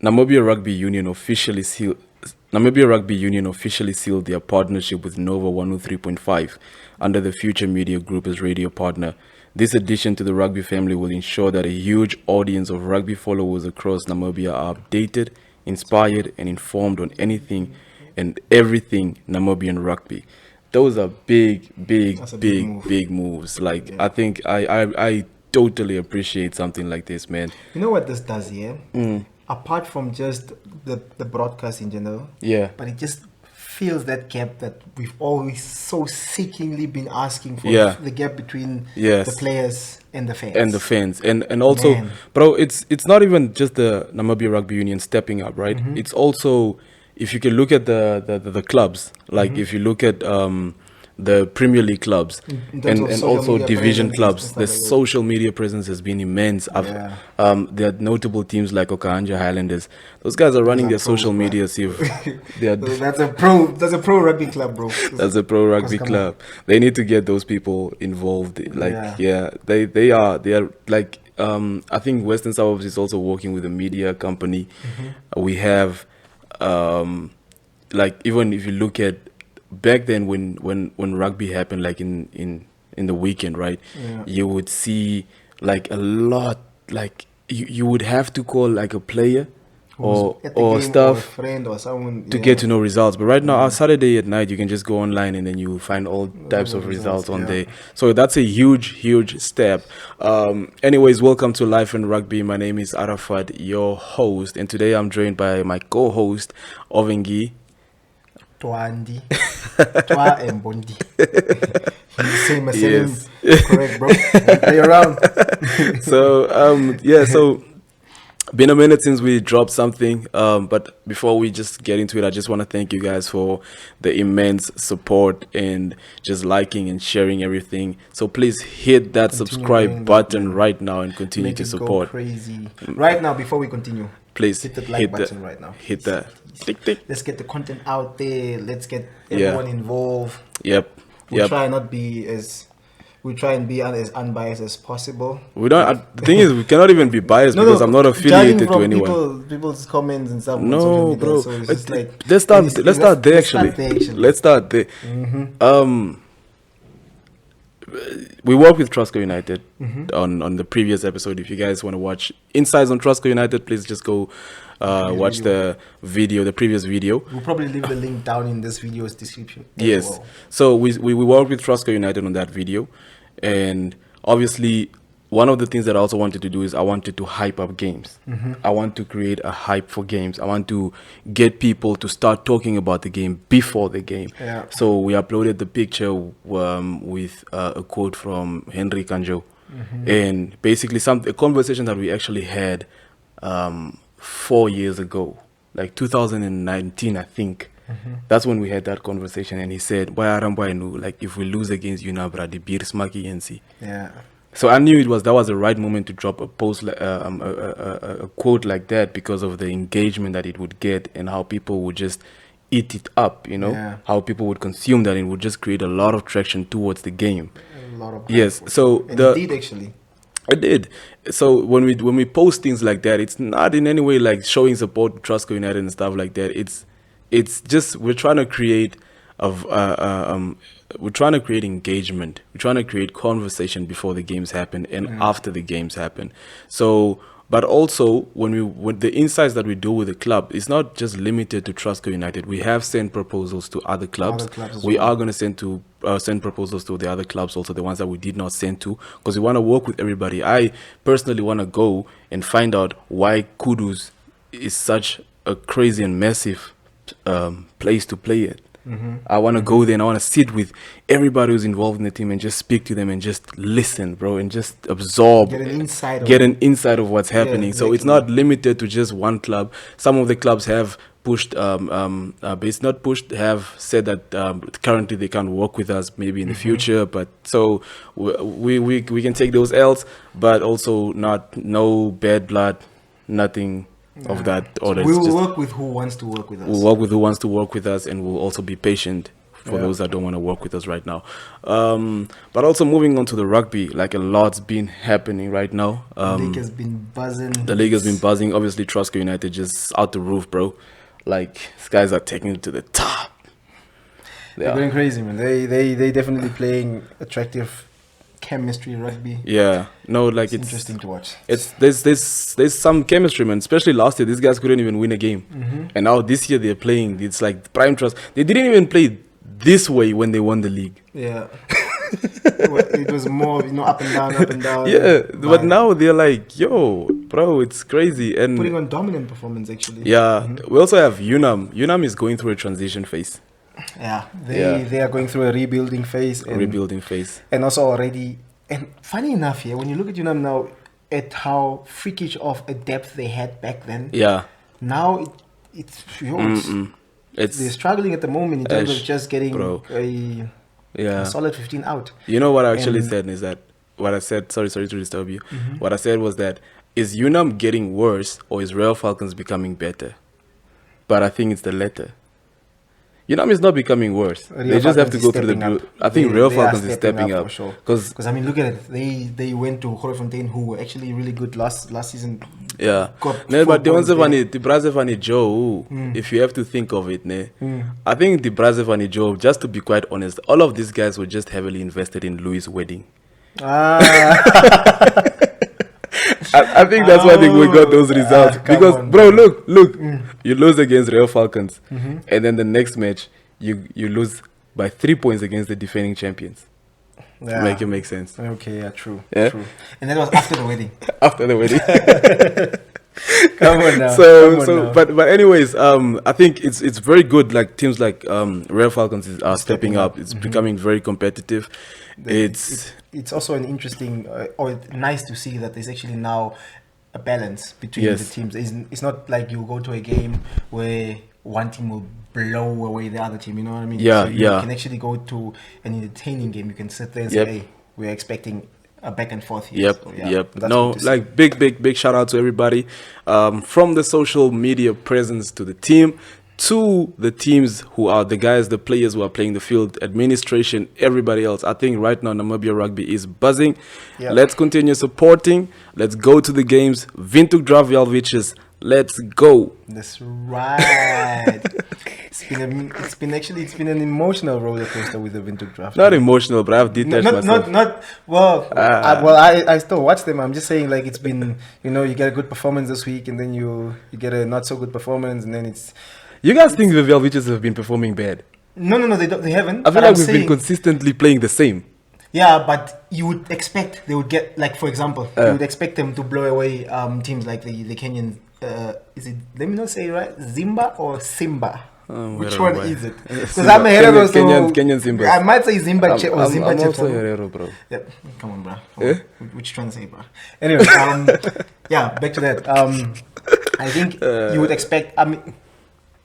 Namibia Rugby Union officially sealed their partnership with Nova 103.5 under the Future Media Group as radio partner. This addition to the rugby family will ensure that a huge audience of rugby followers across Namibia are updated, inspired, and informed on anything and everything Namibian rugby. Those are big moves. Like, I think I totally appreciate something like this, man. You know what this does here? Apart from just the broadcast in general, but it just fills that gap that we've always so seekingly been asking for, the gap between the players and the fans. And also, man. Bro, it's not even just the Namibia Rugby Union stepping up, right? It's also, if you can look at the clubs, like if you look at the Premier League clubs and also division clubs, the social media presence has been immense. There are notable teams like Okanja Highlanders. Those guys are running their social media. That's a pro rugby club, bro. That's a pro rugby club. They need to get those people involved. Like, they are like, I think Western Suburbs is also working with a media company. We have, like, even if you look at back then when rugby happened, like in the weekend, right? You would see like a lot, like you would have to call like a player or stuff, or a friend or someone to get to know results. But right now, on Saturday at night, you can just go online and then you find all types of results on there. So that's a huge step. Anyways, welcome to Life in Rugby. My name is Arafat, your host, and today I'm joined by my co-host Ovengi. Twandi. Twa and Bondi. Same, correct, bro. Play around. So been a minute since we dropped something, but before we just get into it, I just want to thank you guys for the immense support and just liking and sharing everything. So please hit that subscribe button right now and continue to support. Go crazy. Right now, before we continue, please hit the like button right now. Hit that. Tick. Let's get the content out there. Let's get everyone involved. We try and be as unbiased as possible. We don't. The thing is, we cannot even be biased because I'm not affiliated to anyone. People's comments and stuff. No, media, bro. So it's just like, let's start there. Let's start there. We work with Trustco United on the previous episode. If you guys want to watch insights on Trustco United, please just go watch the previous video. We'll probably leave the link down in this video's description. Yes. Well. So we worked with Trustco United on that video, and obviously one of the things that I also wanted to do is I wanted to hype up games. I want to create a hype for games. I want to get people to start talking about the game before the game. So we uploaded the picture with a quote from Henry Kanjo, and basically a conversation that we actually had 4 years ago, like 2019, I think. That's when we had that conversation, and he said, like, if we lose against Unabra, the beer smaki NC. So I knew that was the right moment to drop a post, a quote like that, because of the engagement that it would get and how people would just eat it up, how people would consume that, and it would just create a lot of traction towards the game. A lot of So it did actually. It did. So when we post things like that, it's not in any way like showing support to Trustco United and stuff like that. It's just we're trying to create engagement. We're trying to create conversation before the games happen and after the games happen. So, but also when the insights that we do with the club, it's not just limited to Trustco United. We have sent proposals to other clubs. We are going to send proposals to the other clubs, also the ones that we did not send to, because we want to work with everybody. I personally want to go and find out why Kudus is such a crazy and massive place to play it. I want to go there and I want to sit with everybody who's involved in the team and just speak to them and just listen, bro, and just absorb, get an insight of what's happening. So it's not limited to just one club. Some of the clubs have pushed, but it's not pushed, have said that currently they can't work with us, maybe in the future. But so we can take those L's, but also no bad blood, nothing of that order. We will work with who wants to work with us. We'll work with who wants to work with us, and we'll also be patient for those that don't want to work with us right now. But also moving on to the rugby, like a lot's been happening right now. The league has been buzzing. The league has been buzzing. Obviously, Trustco United just out the roof, bro. Like, these guys are taking it to the top. They're going crazy, man. They definitely playing attractive chemistry rugby. Yeah, no, like it's interesting to watch. There's some chemistry, man. Especially last year, these guys couldn't even win a game, and now this year they're playing. It's like Prime Trust. They didn't even play this way when they won the league. Yeah, it was more, up and down, up and down. Yeah, but now they're like, yo, bro, it's crazy, and putting on dominant performance actually. Yeah, we also have UNAM. UNAM is going through a transition phase. Yeah, they are going through a rebuilding phase. And also already, and funny enough here, when you look at UNAM now, at how freakish of a depth they had back then. Yeah. Now they're struggling at the moment in terms of just getting a solid 15 out. You know what I actually said is that, what I said, sorry to disturb you. What I said was that, is UNAM getting worse or is Royal Falcons becoming better? But I think it's the latter. UNAM is not becoming worse. They just have to go through the... I think Real Falcons is stepping up. Because, I mean, look at it. They went to Grootfontein, who were actually really good last season. Yeah. No, but the Brazil Joe, if you have to think of it, I think the Brazil Joe, just to be quite honest, all of these guys were just heavily invested in Louis' wedding. I think that's why we got those results. Because, bro, look, you lose against Real Falcons, and then the next match, you lose by 3 points against the defending champions. To make it make sense. Okay, yeah, true. True. And that was after the wedding. After the wedding. Come on now. But anyways, I think it's very good. Like teams like Real Falcons are stepping up. It's becoming very competitive. It's also an interesting or nice to see that there's actually now a balance between the teams. It's not like you go to a game where one team will blow away the other team. You know what I mean? Yeah, so you can actually go to an entertaining game. You can sit there and say, "Hey, we're expecting a back and forth here." Yep. No, like big shout out to everybody, from the social media presence to the team, to the teams who are the guys, the players who are playing the field, administration, everybody else. I think right now Namibia Rugby is buzzing. Let's continue supporting. Let's go to the games. Windhoek Draught Welwitchias. Let's go. That's right. It's been an emotional roller coaster with the Windhoek Draught. Not emotional, but I've detached myself. I still watch them. I'm just saying, like, it's been, you get a good performance this week, and then you get a not so good performance, and then it's. You guys think the Welwitchias have been performing bad? No, they haven't. I feel like we've been consistently playing the same. Yeah, but you would expect they would get, like, for example, you would expect them to blow away teams like the Kenyan. Is it? Let me not say it right. Zimba or Simba? Which one is it? Because I'm a Herero, so Kenyan Simba. I might say Zimba or Zimba. I'm also a Herero, bro. Yeah, come on, bro. Which one say, bro? Anyway, back to that. I think you would expect. I mean,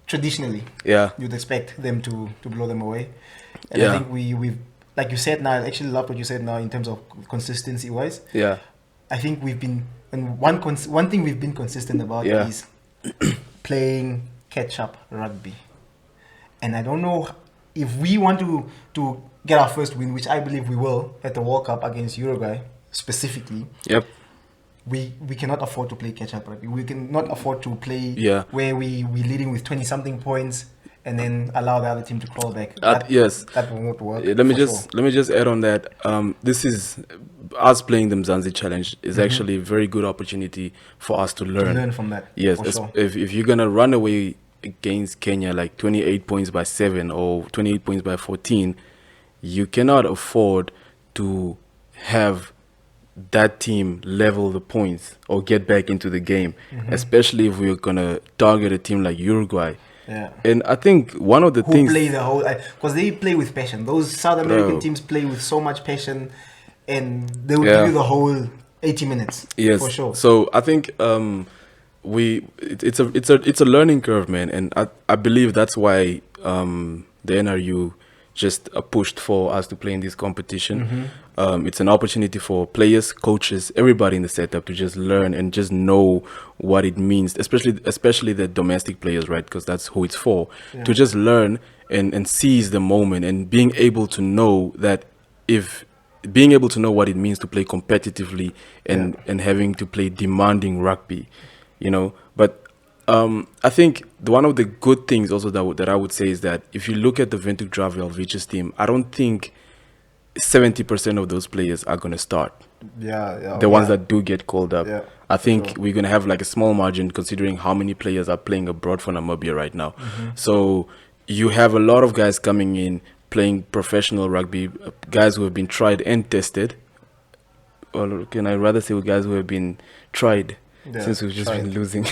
traditionally, you'd expect them to blow them away, and I think we've, like you said now. I actually love what you said now in terms of consistency wise. Yeah, I think we've been. And one thing we've been consistent about is playing catch-up rugby. And I don't know if we want to get our first win, which I believe we will, at the World Cup against Uruguay specifically. Yep. We cannot afford to play catch-up rugby. We cannot afford to play where we're leading with 20-something points and then allow the other team to crawl back. That won't work. Let me just add on that. This is us playing the Mzansi Challenge is actually a very good opportunity for us to learn. To learn from that. Yes, if you're gonna run away against Kenya like 28 points by 7 or 28 points by 14, you cannot afford to have that team level the points or get back into the game, especially if we're gonna target a team like Uruguay. Yeah. And I think one of the things play the whole, because they play with passion. Those South American teams play with so much passion, and they will give you the whole 80 minutes. Yes, for sure. So I think it's a learning curve, man, and I believe that's why the NRU just pushed for us to play in this competition. It's an opportunity for players, coaches, everybody in the setup to just learn and just know what it means, especially the domestic players, right? Because that's who it's for, to just learn and seize the moment, and being able to know that being able to know what it means to play competitively and having to play demanding rugby, But I think one of the good things also that I would say is that if you look at the Windhoek Draught Welwitchias team, I don't think 70% of those players are going to start. The ones that do get called up. I think we're going to have like a small margin considering how many players are playing abroad for Namibia right now. So you have a lot of guys coming in playing professional rugby, guys who have been tried and tested. Or can I rather say guys who have been tried since we've just been losing.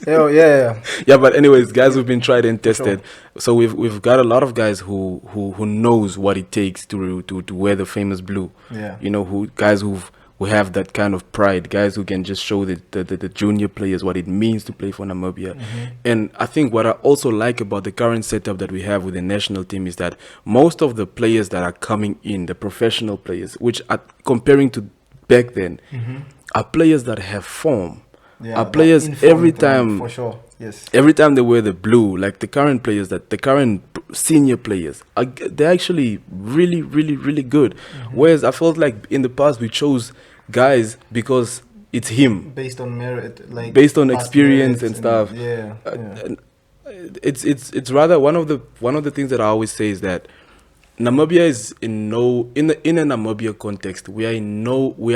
Yeah, but anyways, guys who've been tried and tested. Sure. So we've got a lot of guys who knows what it takes to wear the famous blue. Guys who have that kind of pride, guys who can just show the junior players what it means to play for Namibia. And I think what I also like about the current setup that we have with the national team is that most of the players that are coming in, the professional players, which are comparing to back then, are players that have form. Are players every time, for sure. Yes. Every time they wear the blue, like the current players, the current senior players, they're actually really, really, really good. Whereas I felt like in the past we chose guys because it's him, based on merit, like based on experience and stuff. It's rather one of the things that I always say is that Namibia is in a Namibia context. We had no. We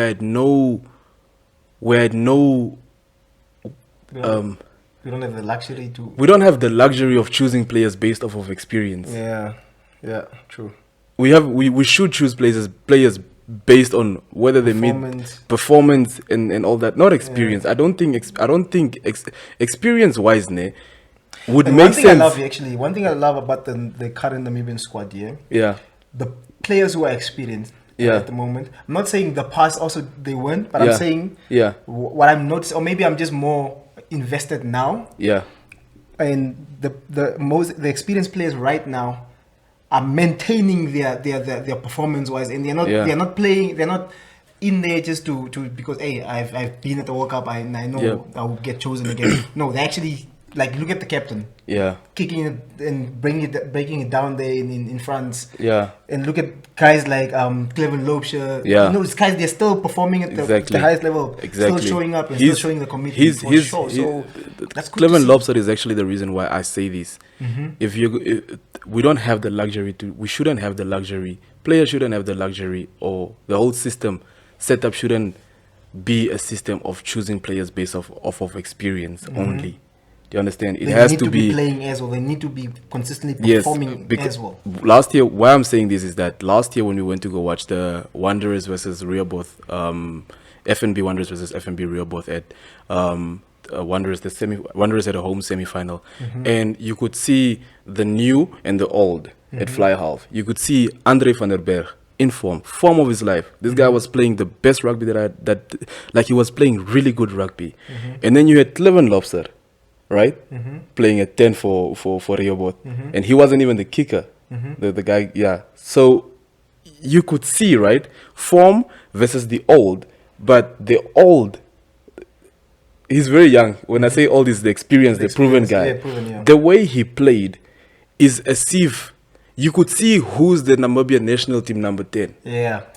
don't have the luxury to. We don't have the luxury of choosing players based off of experience. Yeah, true. We should choose players based on whether they meet performance and all that, not experience. I don't think experience wise would make sense. One thing I love about the current Namibian squad, the players who are experienced. At the moment, I'm not saying the past also they weren't, but I'm saying what I'm noticing, or maybe I'm just more invested now. And the experienced players right now are maintaining their performance wise, and they're not playing. They're not in there just to because I've been at the World Cup. I know I will get chosen again. No, they actually. Like, look at the captain. Kicking it and breaking it down there in France. And look at guys like Cleven Lobsher. These guys, they're still performing at the highest level. Still showing up and still showing the commitment for sure. So that's good. Cleven Lobsher is actually the reason why I say this. If we don't have the luxury we shouldn't have the luxury. Players shouldn't have the luxury, or the whole system setup shouldn't be a system of choosing players based off of experience only. You understand? They has to be playing as well. They need to be consistently performing as well. Last year, why I'm saying this is that last year when we went to go watch the Wanderers versus Rehoboth, FNB Wanderers versus FNB Rehoboth at Wanderers at a home semi-final, and you could see the new and the old at fly half. You could see Andre van der Berg in form of his life. This guy was playing the best rugby like he was playing really good rugby. And then you had Cleven Lobsher, right? Playing at 10 for Rehoboth. And he wasn't even the kicker. The guy, So you could see, right? Form versus the old. But the old, he's very young. When I say old, is the experience, the proven guy. The way he played is as if you could see who's the Namibia national team number 10.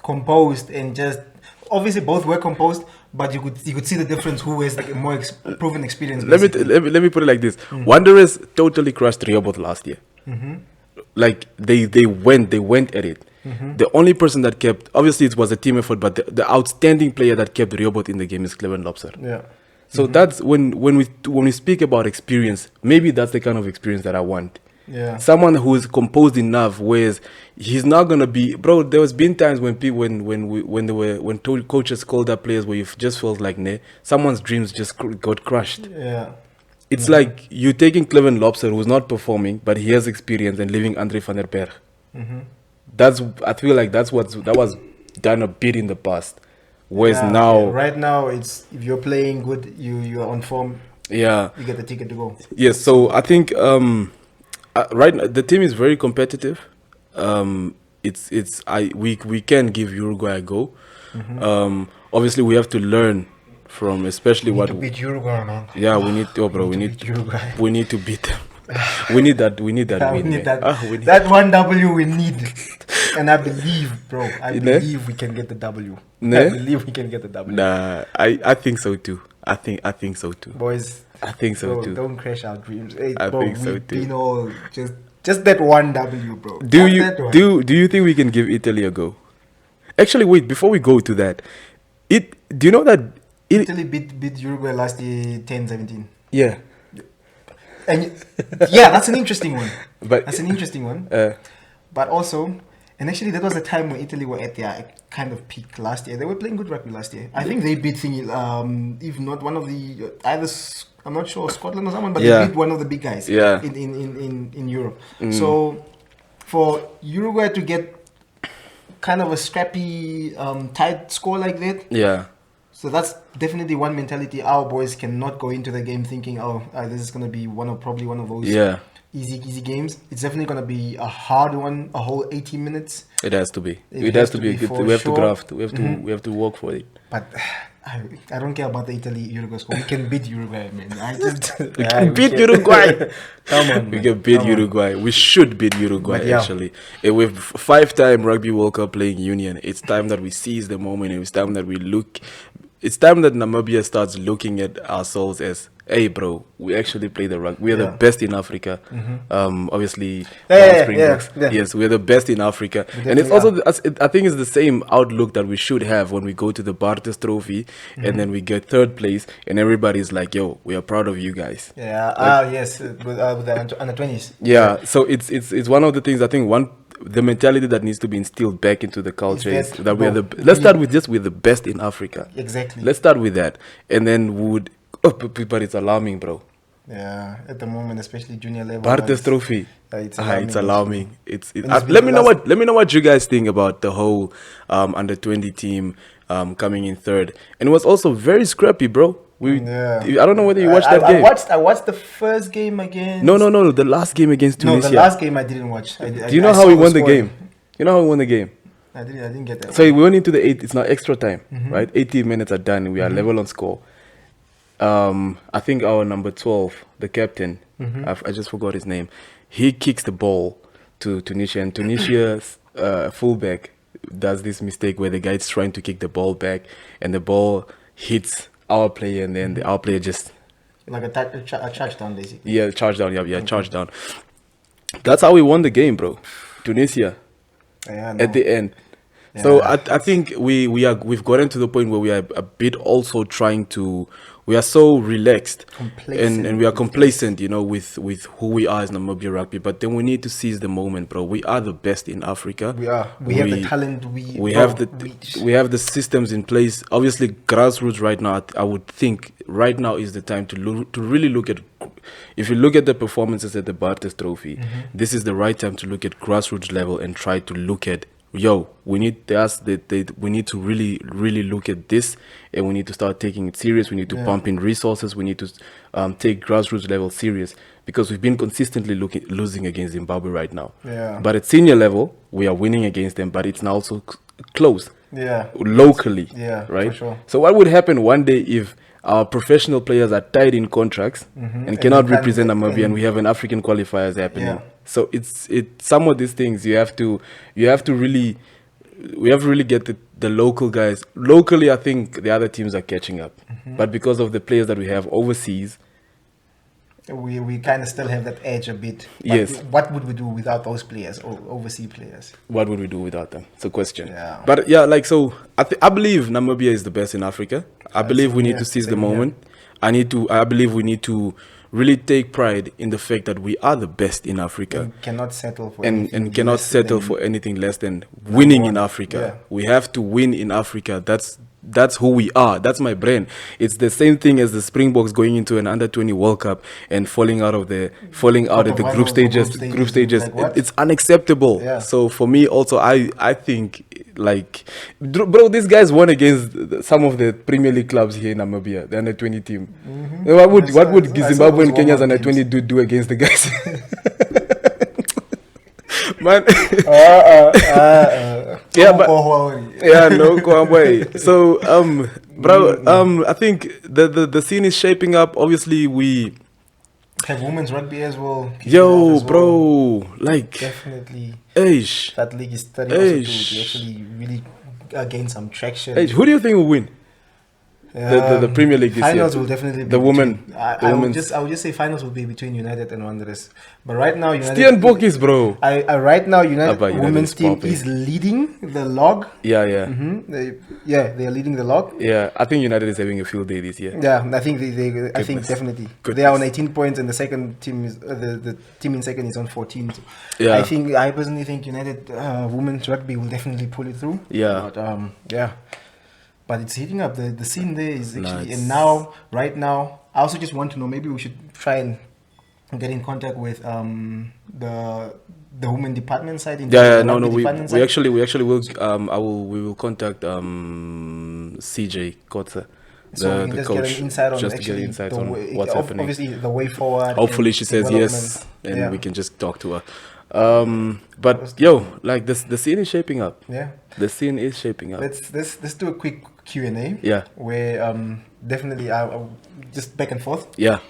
Composed and just... Obviously, both were composed, but you could see the difference. Who has like a more proven experience? Let me put it like this: Wanderers totally crushed Rehoboth last year. Like they went at it. The only person that kept, obviously it was a team effort, but the outstanding player that kept Rehoboth in the game is Cleven Lobsher. So that's when we speak about experience. Maybe that's the kind of experience that I want. Someone who is composed enough, whereas he's not gonna be, bro. There was been times when people, when coaches called up players where you just felt like, someone's dreams just got crushed. It's like you taking Cleven Lobsher, who's not performing, but he has experience, and leaving Andre van der Berg. I feel like that was done a bit in the past. Whereas now, right now, it's if you're playing good, you are on form. You get the ticket to go. Yes, so I think. Right now, the team is very competitive. We can give Uruguay a go. Obviously, we have to learn from, especially we need to beat Uruguay, man. We need to, bro. We need to beat them. We need that win. We need Man. that. That one W we need. And I believe, bro. I believe we can get the W. I believe we can get the W. Nah, I think so too. I think so too. Boys, I think so bro, too. Don't crash our dreams. Hey, I bro, think so too. You know, just that one W, bro. Do you think we can give Italy a go? Actually, wait. Before we go to that, do you know that Italy beat Uruguay last year 10-17? Yeah. And yeah, that's an interesting one. That's an interesting one. But also, and actually, that was the time when Italy were at their kind of peak last year. They were playing good rugby last year. I think they beat if not one of the I'm not sure, Scotland or someone, but they beat one of the big guys in Europe. So for Uruguay to get kind of a scrappy, tight score like that, so that's definitely one mentality. Our boys cannot go into the game thinking, this is going to be probably one of those easy games. It's definitely going to be a hard one, a whole 80 minutes. It has to be. It has to be. We have to graft. We have to work for it. But I don't care about the Italy-Uruguay score. We can beat Uruguay, man. We can beat Uruguay. Come on, we can beat Uruguay. We should beat Uruguay, actually. And with 5-time Rugby World Cup playing Union, it's time that we seize the moment. And it's time that we look. It's time that Namibia starts looking at ourselves as, hey, bro, we actually play the rugby. We are the best in Africa. Obviously, yes, we're the best in Africa. And it's also, I think it's the same outlook that we should have when we go to the Bartes Trophy and then we get third place and everybody's like, yo, we are proud of you guys. Yeah, yes, with the under 20s. Yeah, so it's one of the things, I think the mentality that needs to be instilled back into the culture is that we are let's start with we're the best in Africa. Exactly. Let's start with that. And then but it's alarming, bro. Yeah, at the moment, especially junior level. Bartes Trophy. It's alarming. Let me know what you guys think about the whole under 20 team coming in third. And it was also very scrappy, bro. I don't know whether you watched that game. I watched the first game against. No, the last game against Tunisia. No, the last game I didn't watch. Do you know how we won the game? You know how we won the game? I didn't get that. So we went into the 8. It's now extra time, right? 80 minutes are done. We are level on score. I think our number 12, the captain, I just forgot his name. He kicks the ball to Tunisia, and Tunisia's fullback does this mistake where the guy is trying to kick the ball back, and the ball hits our player, and then our player just like a charge down, basically. Yeah, charge down. Charge down. That's how we won the game, bro. Tunisia. At the end. Yeah. So I think we've gotten to the point where we are a bit also trying to. We are so relaxed and we are complacent, with who we are as Namibia Rugby. But then we need to seize the moment, bro. We are the best in Africa. We are. We have the talent. We have the systems in place. Obviously, grassroots right now. I would think right now is the time to really look at. If you look at the performances at the Bartes Trophy, this is the right time to look at grassroots level and try to look at. We need to really look at this, and we need to start taking it serious. We need to pump in resources. We need to take grassroots level serious, because we've been consistently losing against Zimbabwe right now. Yeah. But at senior level, we are winning against them, but it's now also close. Yeah. Locally. Yeah. Right. For sure. So what would happen one day if our professional players are tied in contracts and cannot represent Namibia, and we have an African qualifiers happening? Yeah. So it's some of these things we have to really get the local guys. Locally, I think the other teams are catching up, but because of the players that we have overseas, we kind of still have that edge a bit. But yes. What would we do without those players, or overseas players? What would we do without them? It's a question. Yeah. But I believe Namibia is the best in Africa. I believe we need to seize the moment. I believe we need to really take pride in the fact that we are the best in Africa. We cannot settle for anything less than winning in Africa. Yeah. We have to win in Africa. That's who we are. That's my brand. It's the same thing as the Springboks going into an under 20 World Cup and falling out at the group stages. Like it's unacceptable. Yeah. So for me also, I think, bro, these guys won against some of the Premier League clubs here in Namibia, the under 20 team. What would Zimbabwe and Kenya's under 20 do against the guys? Man. No way. So bro, I think the scene is shaping up. Obviously, we Have women's rugby as well. Yo, bro, like definitely. Eish. That league is starting also to actually really gain some traction. Eish. Who do you think will win? The Premier League this finals year. Will definitely be the women. I would just say finals will be between United and Wanderers. But right now, United. Stian Bokis, bro. Right now, United women's team is leading the log. Yeah. Mm-hmm. They are leading the log. Yeah, I think United is having a field day this year. Yeah, I think I think definitely they are on 18 points, and the second team is the team in second is on 14. So yeah, I personally think United women's rugby will definitely pull it through. Yeah, but But it's heating up. The scene there is actually, and now, right now, I also just want to know, maybe we should try and get in contact with the women department side. We actually will. We will contact CJ Kotze, the coach, just to get insight on what's happening. Obviously, the way forward. Hopefully, she says yes, and we can just talk to her. But like this, the scene is shaping up. Yeah, the scene is shaping up. Let's do a quick QnA. Yeah, where definitely I'll just back and forth. Yeah,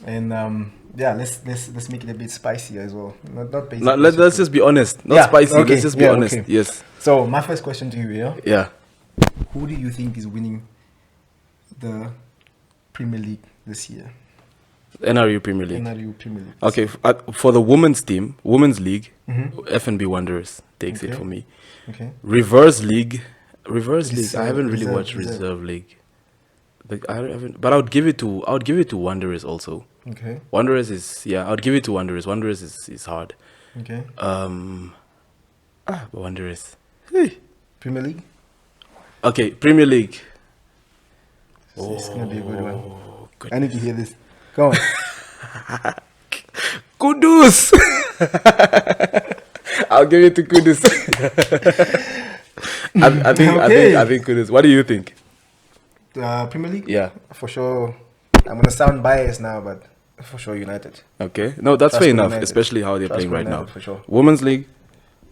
and let's make it a bit spicier as well. Not basic. Let's just be honest. Not spicy. Okay. Let's just be honest. Okay. Yes. So my first question to you, yeah. Who do you think is winning the Premier League this year? NRU Premier League. NRU Premier League. Okay, for the women's team, women's league, FNB Wanderers takes it for me. Okay. Reverse league. I haven't really watched reserve league. I haven't, but I would give it to Wanderers also. Okay. Wanderers is I would give it to Wanderers. Wanderers is hard. Okay. Wanderers. Hey. Premier League. Okay, Premier League. It's gonna be a good one. Goodness. I need to hear this. Go on. Kudus. I'll give it to Kudus. I think Kudus. What do you think? Premier League? Yeah. For sure. I'm gonna sound biased now, but for sure United. Okay. No, that's fair enough, especially how they're playing right now. For sure. Women's league?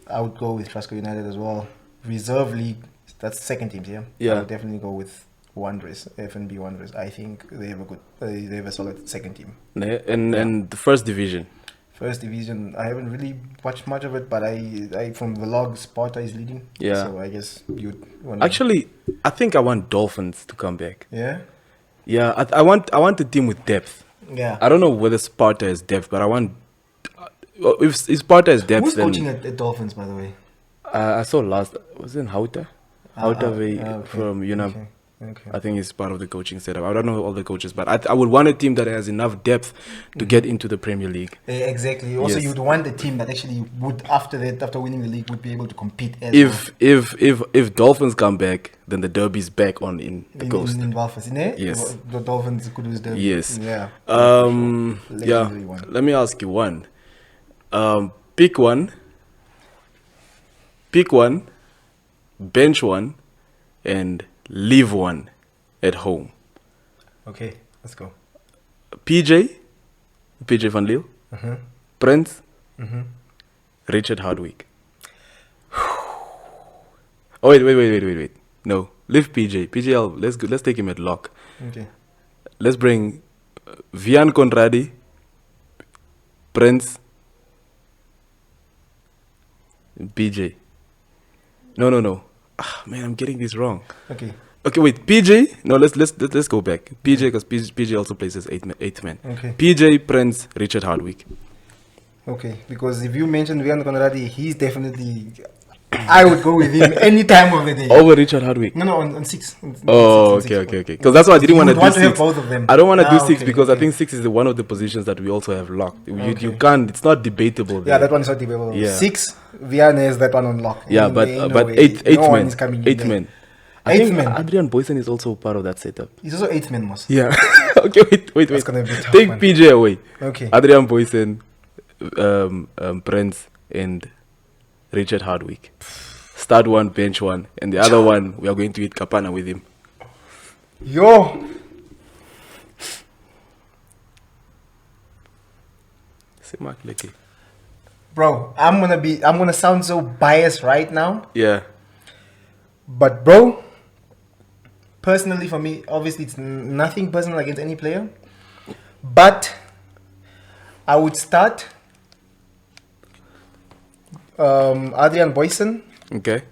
I would go with Trustco United as well. Reserve league, that's second team, yeah. I would definitely go with Wanderers, FNB Wanderers. I think they have a solid second team. And the first division. First division, I haven't really watched much of it, but I from the log, Sparta is leading. Yeah. So I guess you'd actually, I think I want Dolphins to come back. Yeah. Yeah, I want a team with depth. Yeah. I don't know whether Sparta has depth, but I want if Sparta has depth. Who's coaching at Dolphins, by the way? I saw last was it Hauta? Hauta from UNAM. Okay. I think he's part of the coaching setup. I don't know all the coaches, but I would want a team that has enough depth to get into the Premier League. Exactly. Also, you'd want a team that actually would, after winning the league, would be able to compete. If Dolphins come back, then the derby's back on in the coast. In Belfast, yes. The Dolphins could lose derby. Yes. Yeah. Let me ask you one. Pick one. Bench one, and leave one at home. Okay, let's go. PJ van Lille, Prince, Richard Hardwick. Oh wait. No, leave PJ. Let's take him at lock. Okay. Let's bring Vian Conradi, Prince, PJ. No. Man, I'm getting this wrong. Okay, wait. PJ. No, let's go back. PJ, because PJ also plays as eighth man. Okay. PJ, Prince, Richard Hardwick. Okay, because if you mentioned Vian Conradi, he's definitely. I would go with him any time of the day. Over Richard Hardwick? No, on 6. Okay. Because that's why I didn't want to do 6. Have both of them. I don't want to do 6 because I think 6 is one of the positions that we also have locked. You can't. It's not debatable. Yeah, that one is not debatable. Yeah. 6, Vian has that one on lock. Yeah, but eighth man. Eighth man. I think Adrian Boysen is also part of that setup. He's also 8th man, Moss. Yeah. Okay, wait. That's gonna be a tough Take one. PJ away. Okay. Adrian Boysen, Prince, and Richard Hardwick. Start one, bench one, and the other one we are going to eat kapana with him. Yo. Bro, I'm gonna sound so biased right now. Yeah. But bro, personally for me, obviously it's nothing personal against any player. But I would start Adrian Boysen. Okay.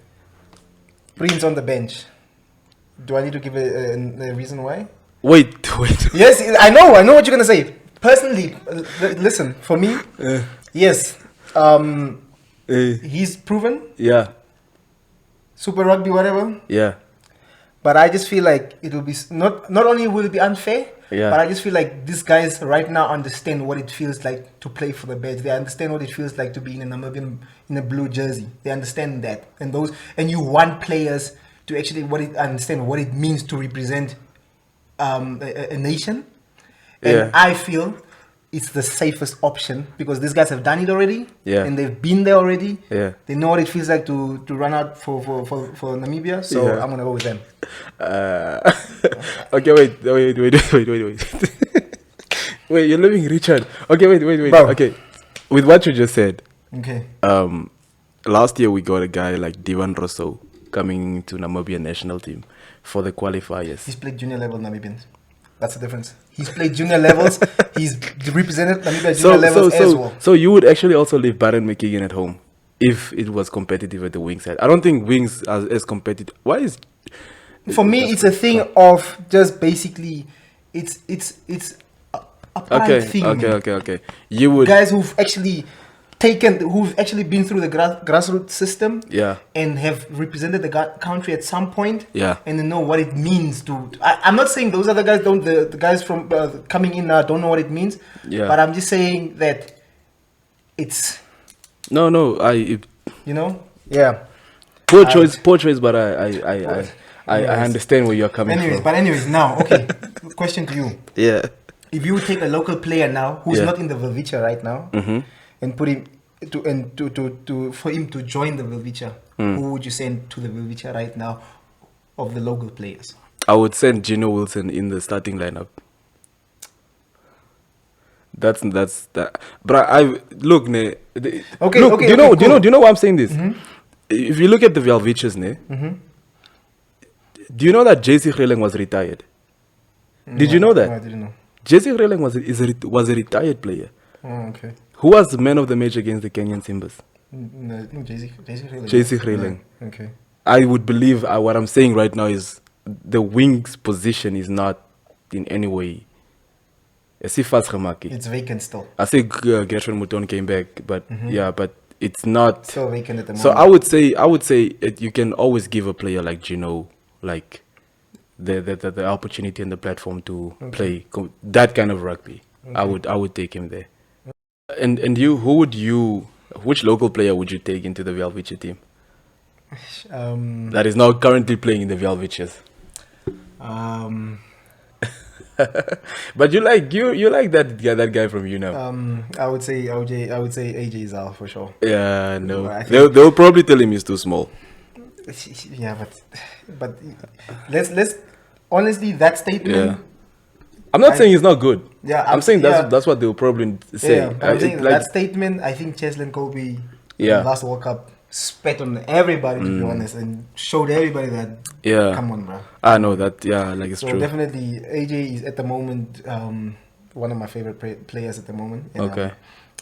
Prince on the bench. Do I need to give a reason why? Wait. Yes, I know what you're gonna say. Personally, listen, for me, yes, he's proven. Yeah. Super Rugby, whatever. Yeah. But I just feel like it will be not only will it be unfair, but I just feel like these guys right now understand what it feels like to play for the Badge. They understand what it feels like to be in a Namibian in a blue jersey. They understand that, and you want players to actually understand what it means to represent a nation. And I feel it's the safest option because these guys have done it already. Yeah. And they've been there already. Yeah. They know what it feels like to run out for Namibia. So I'm gonna go with them. Okay, wait. Wait, you're leaving Richard. Okay, wait. Bro. Okay. With what you just said. Okay. Last year we got a guy like Divan Rosso coming to Namibian national team for the qualifiers. He's played junior level Namibians. That's the difference. He's played junior levels. He's represented Namibia junior levels as well. So you would actually also leave Baron McKeegan at home if it was competitive at the wing side. I don't think wings are as competitive. Why is? For me, it's a thing of just basically, it's a pride thing. Okay. You would guys who've actually been through the grassroots system, and have represented the country at some point, and they know what it means to. I'm not saying those other guys don't. The guys from coming in now don't know what it means, but I'm just saying that it's. No, Poor choice, but I understand where you're coming from. Anyways, now, okay, question to you. Yeah. If you take a local player now who's not in the Welwitchia right now, and put him for him to join the Welwitchia, who would you send to the Welwitchia right now of the local players? I would send Gino Wilson in the starting lineup. That's that. But look, ne. Okay. Do you know why I'm saying this? If you look at the Welwitchias, ne. Do you know that JC Releng was retired? Did you know that? No, I didn't know. JC Releng was a retired player. Oh, okay. Who was the man of the match against the Kenyan Simbas? No, JC Releng. JC Releng. Yeah. Okay. I would believe what I'm saying right now is the wing's position is not in any way. It's vacant still. I say Gertrude Mouton came back, but but it's not still vacant at the moment. So I would say you can always give a player like Gino like the opportunity and the platform to play that kind of rugby. Okay. I would take him there. And you, which local player would you take into the Welwitchia team? That is now currently playing in the Welwitchias. But you like that guy from you now. I would say AJ Zal for sure. Yeah, no. They'll probably tell him he's too small. Yeah, but let's honestly, that statement. Yeah. I'm not saying he's not good. Yeah, I'm saying that's what they'll probably say. Yeah, I'm saying that statement. I think Cheslin Colby, in the last World Cup, spat on everybody, to be honest, and showed everybody that. Yeah. Come on, bro. I know that. Yeah, like it's true. So definitely, AJ is at the moment one of my favorite players at the moment. And,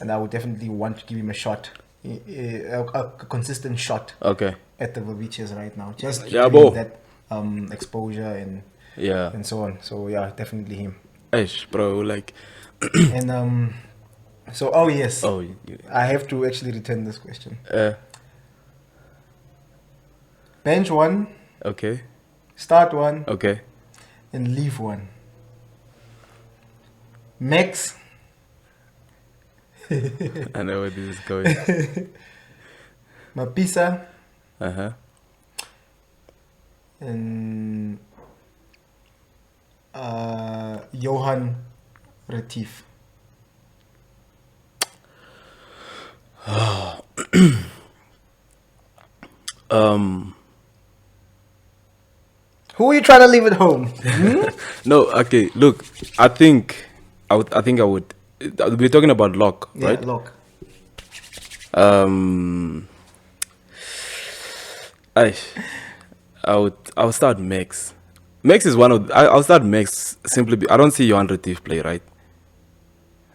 and I would definitely want to give him a shot, a consistent shot. Okay. At the Welwitchias right now, just that exposure and so on. So yeah, definitely him. Eish, bro, like. And so yes. Oh, I have to actually return this question. Bench one. Okay. Start one. Okay. And leave one. Max. I know where this is going. Mapisa. And Johan Retief. Who are you trying to leave at home? No, okay. Look, I think I would. We're talking about lock, right? Yeah, lock. I'll start Max. Max is one of. I'll start Max simply. I don't see Johan Retief play, right?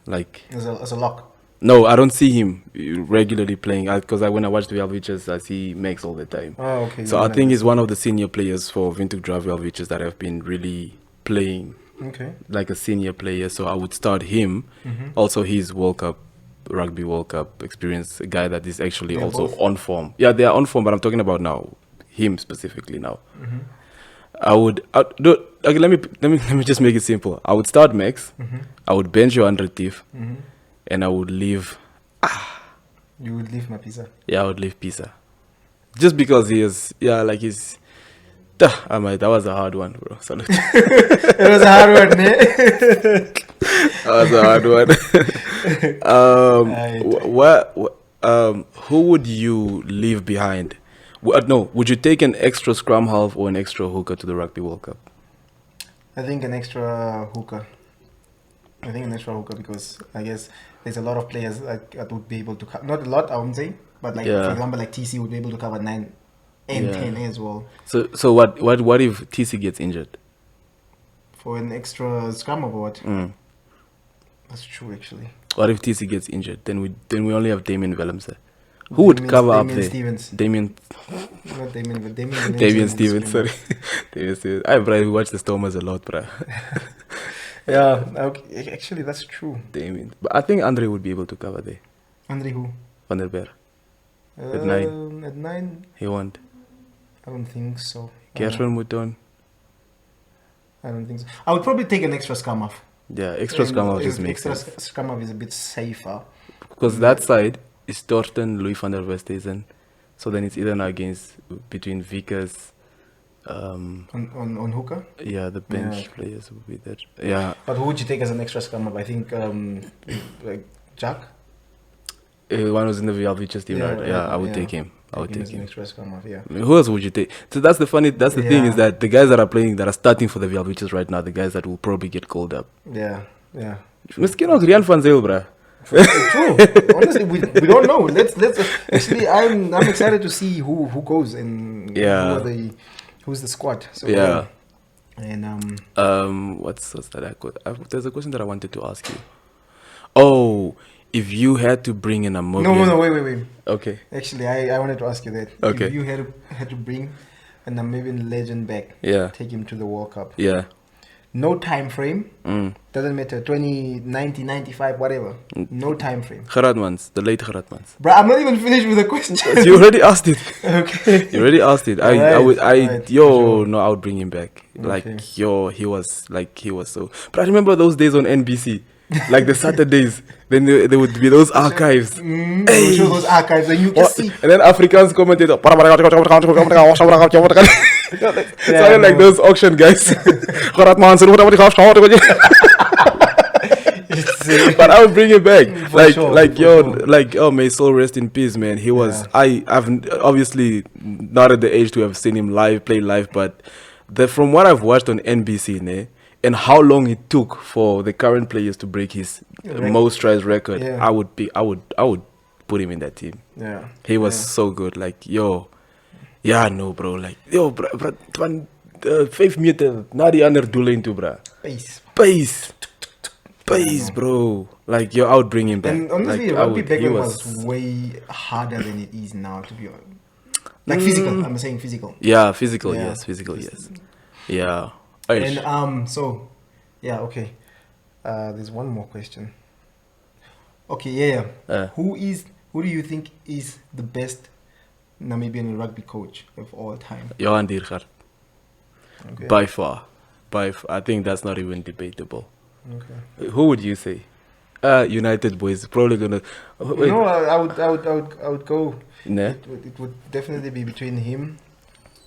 like as a lock. No, I don't see him regularly playing because when I watch the Welwitchias, I see Max all the time. Oh, okay. So I think he's one of the senior players for Windhoek Draught Welwitchias that have been really playing like a senior player. So I would start him. Also, his Rugby World Cup experience, a guy that is actually also on form. Yeah, they are on form, but I'm talking about now, him specifically now. Okay, let me just make it simple. I would start Max. I would bench your 100 Thief. And I would leave. You would leave Mapisa? Yeah, I would leave Pisa. Just because he's. That was a hard one, bro. Salute. It was a hard one, ne? That was a hard one. Who would you leave behind? Would you take an extra scrum half or an extra hooker to the Rugby World Cup? I think an extra hooker. Because I guess there's a lot of players that would be able to cover. Not a lot, I wouldn't say, but for example, like TC would be able to cover 9 and 10 as well. So what if TC gets injured? For an extra scrum or what? That's true, actually. What if TC gets injured? Then we only have Damien Willems there. Who would cover up there? Stevens. Damien. Not Damien, but Damien. Damien Stevens. Sorry, Damien Stevens. We watch the Stormers a lot, bro. Yeah, okay. Actually, that's true. Damien. But I think Andre would be able to cover there. Andre who? Van der Berg. At 9. At 9? He won't. I don't think so. Gershwin Mouton. I don't think so. I would probably take an extra scrum off. Yeah, extra scrum off just makes sense. Extra scrum off is a bit safer. Because that side is Torsten, Louis van der Westhuizen. So then it's either now between Vickers. On hooker? Yeah, the bench players would be there. Yeah. But who would you take as an extra scrum up? I think like Jack. One was in the Welwitchias team, right? Yeah, I would take him. I would take him. An extra scrum up, yeah. Who else would you take? So that's the thing is that the guys that are playing, that are starting for the Welwitchias right now, the guys that will probably get called up. Yeah. Misschien ook Rian van Zyl, bruh. True. Honestly, we don't know. Let's actually. I'm excited to see who goes and who's the squad. So, and what's that? There's a question that I wanted to ask you. Oh, if you had to bring in a movie. No, wait. Okay. Actually, I wanted to ask you that. Okay. If you had to bring a Namibian legend back, take him to the World Cup. Yeah. No time frame. Doesn't matter. 20, 90, 95, whatever. No time frame. Geradmans, the late Geradmans. Bro, I'm not even finished with the question. You already asked it. Okay. You already asked it. I would bring him back. Okay. He was so. But I remember those days on NBC. Like the Saturdays, then there would be those archives. Hey. Show those archives, and you can see. And then Afrikaans commentator. Sounded like those auction guys. But I would bring him back. May his soul rest in peace, man. He was. I've obviously not at the age to have seen him play live, but from what I've watched on NBC, and how long it took for the current players to break his most tries record, I would put him in that team. Yeah, he was so good. Like bro. Like 5 meter na die ander doel into, bro. Pace, bro. Like I would bring him back. And honestly, rugby back then was way harder than it is now, to be honest. Like physical, I'm saying physical. Yeah, physical, yes. Yeah. And okay. There's one more question. Okay, Who do you think is the best Namibian rugby coach of all time? Johan Diergaard. Okay. By far. I think that's not even debatable. Okay. Who would you say? United boys probably gonna. Wait. No, I would go. Nah. It would definitely be between him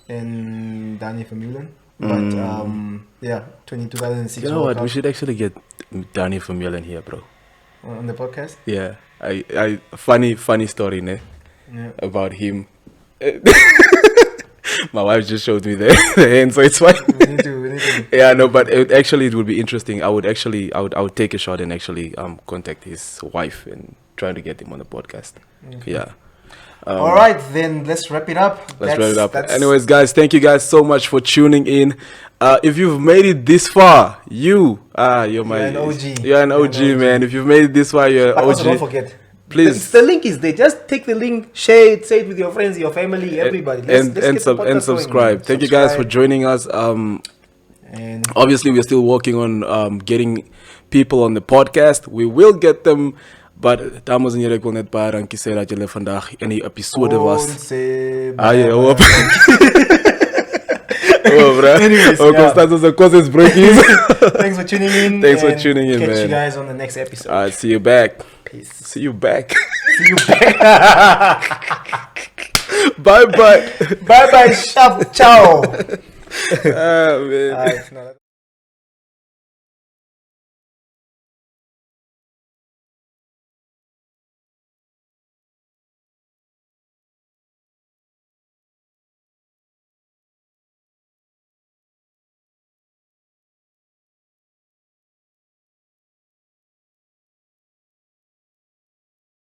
and Danny Vermeulen. But 2006. You know what? We should actually get Danny Vermeulen here, bro. On the podcast. Yeah, I funny story, ne? Yeah. About him. My wife just showed me the hand, so it's fine. We need to. Yeah, no, but it would be interesting. I would take a shot and actually contact his wife and try to get him on the podcast. Okay. Yeah. All right, then let's wrap it up. Let's wrap it up. Anyways, guys, thank you guys so much for tuning in. If you've made it this far, you're an OG. You're an OG, man. If you've made it this far, you're an OG. Also, don't forget. Please. The link is there. Just take the link, share it, say it with your friends, your family, everybody. And subscribe. Thank you guys for joining us. And obviously, we're still working on getting people on the podcast. We will get them. But dames en heren, ik wil net baie dankie sê dat julle vandag in die episode was. Hoop. Anyways, thanks for tuning in. Thanks for tuning in, man. Catch you guys on the next episode. Alright, see you back. Peace. See you back. See you back. Bye bye. Bye bye. Ciao. Man. Alright, no.